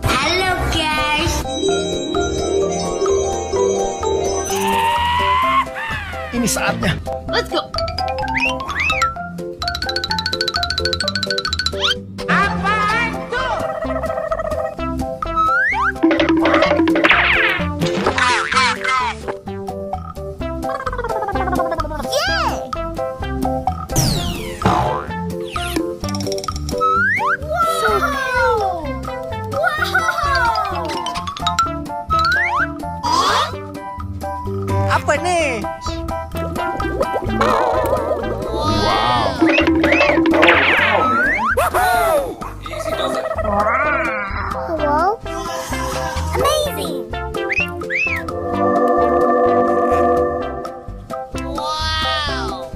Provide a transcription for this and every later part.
Halo guys. Ini saatnya. Let's go. Apa nih? Wow. Wow. Amazing. Wow.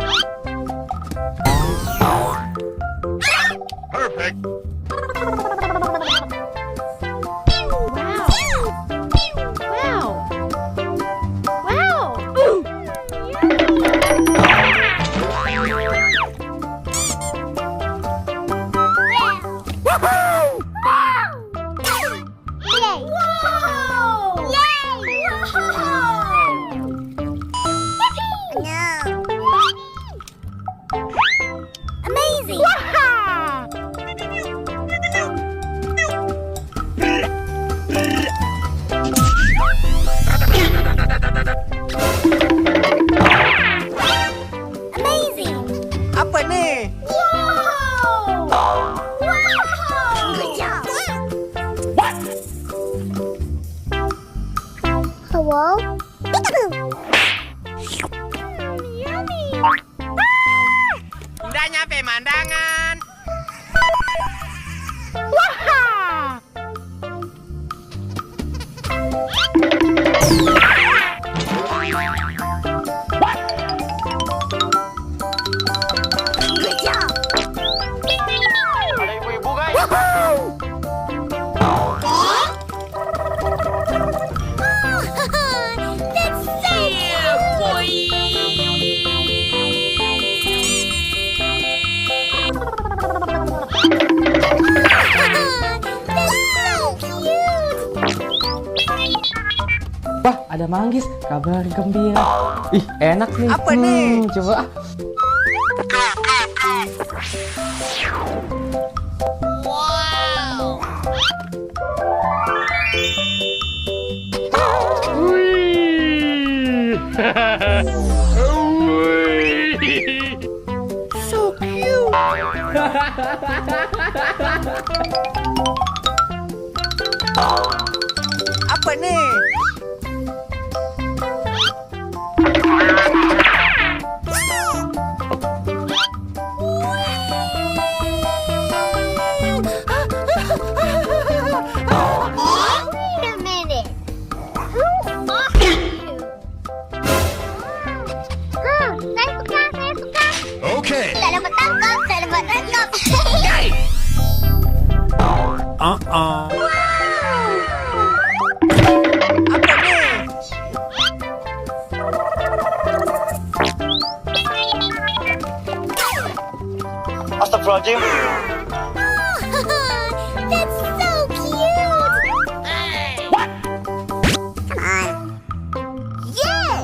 Perfect. Apa nih? Hello? Udah nyampe mandangan. Ada ibu-ibu guys. Wah, ada manggis, kabar gembira. Ih, enak nih. Apa nih? Coba. Wow. So cute. Apa nih? Wait a minute. Who are you? Saya suka. Okay. Tak dapat tangkap. Apa nih? Astagfirullahaladzim. That's so cute. What? Come on. Yeah.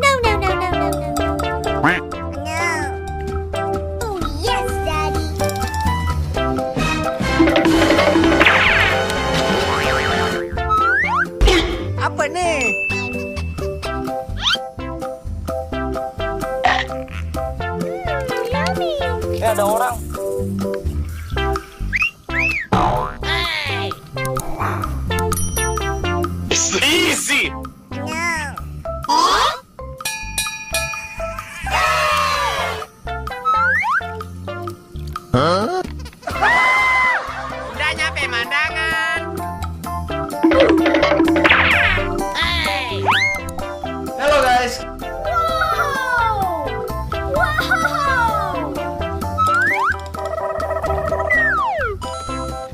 No. No. Oh, yes, Daddy. Apa nih? Yummy. Ada orang. Easy. No. Udah nyampe mandangan. Halo guys.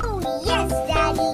Oh, yes, Daddy.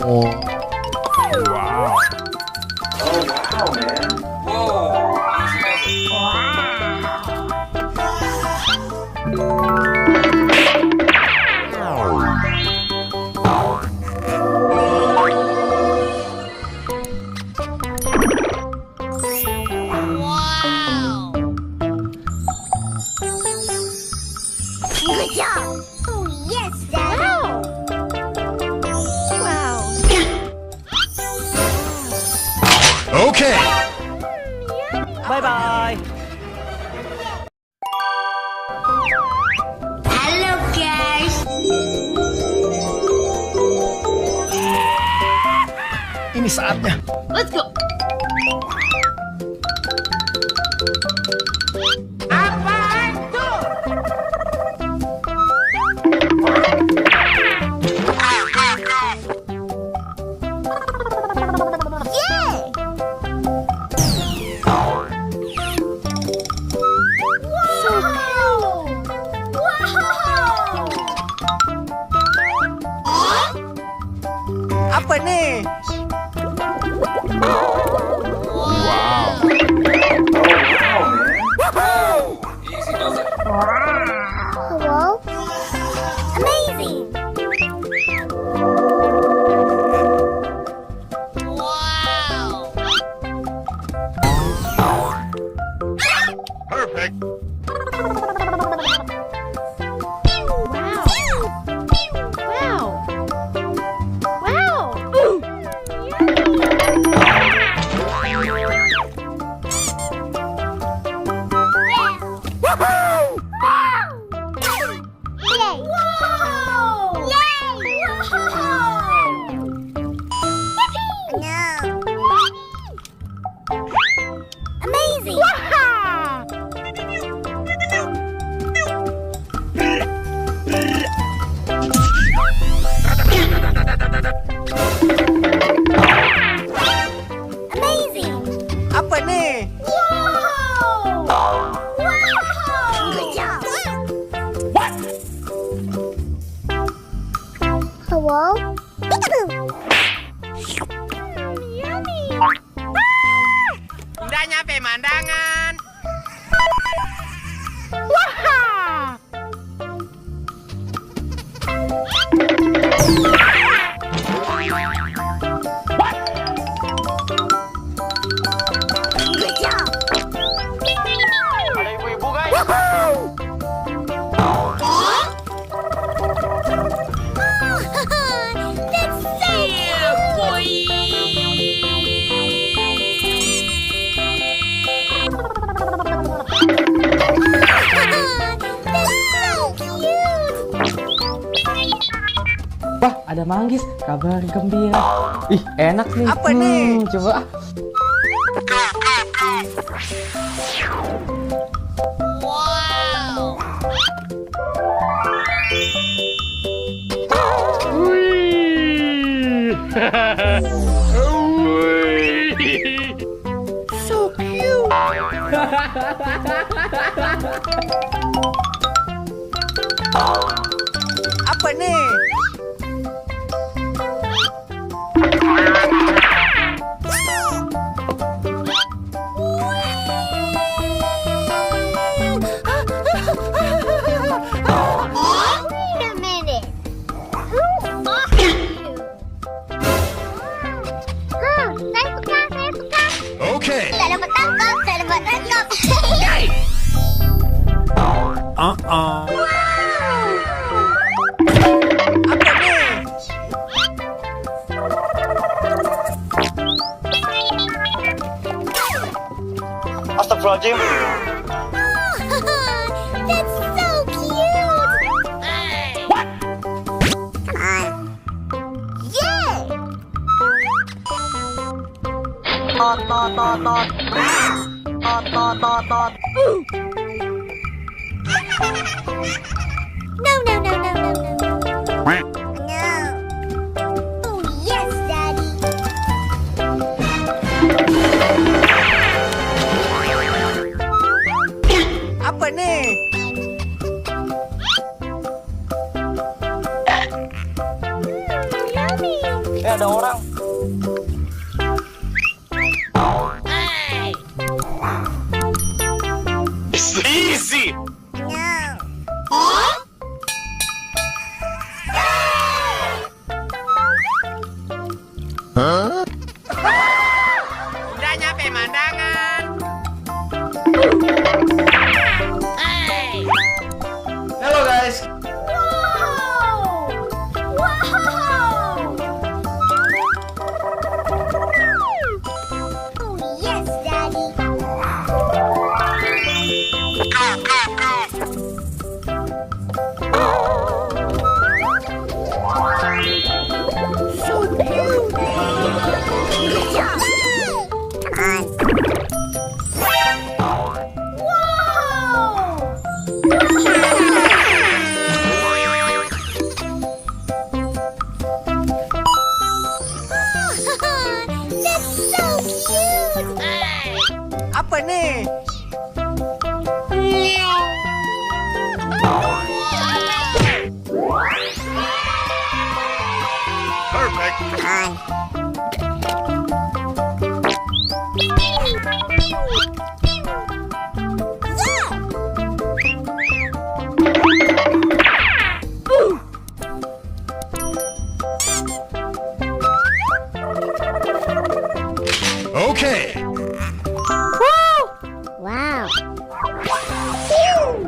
Good job. Oh, yes, Daddy. Wow. Okay. Bye-bye. Hello, guys. Ini saatnya. Let's go. Apa nih? Hello? Amazing! Wow! Perfect. Wow! Wow! Amazing! Amazing! Apa nih? Wow! Wow! Good job! What? Hello? Yummy! Udah nyampe mandangan. Wah! Good job! Ada ibu-ibu guys. That's so boy! That's so cute! Wah, ada manggis. Kabar gembira. Ih, enak nih. Apa nih? Coba. Wow! So cute! Apa nih? Wait a minute. Who are you? Saya suka, saya suka. Okay. Saya dapat tangkap, saya dapat tangkap. Uh-uh. Apa nih? Astagfirullahaladzim. That's so cute. What? Come on. Yeah. Tot tot tot tot. Tot tot tot tot. No, no, no, no, no, no. No. Oh, yes, Daddy. Apa nih? Yummy. ada orang. Easy. No. Huh? Udah nyampe mandangan. Halo guys. Oh, yes, Daddy. So cute. Good job. Come on. That's so cute. Apa nih? Perfect. Come on. Okay. Wow. Wow. That's so cute.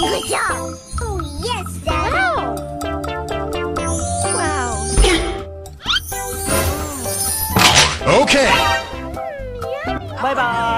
Good job. Oh, yes, Dad. Okay. Bye bye.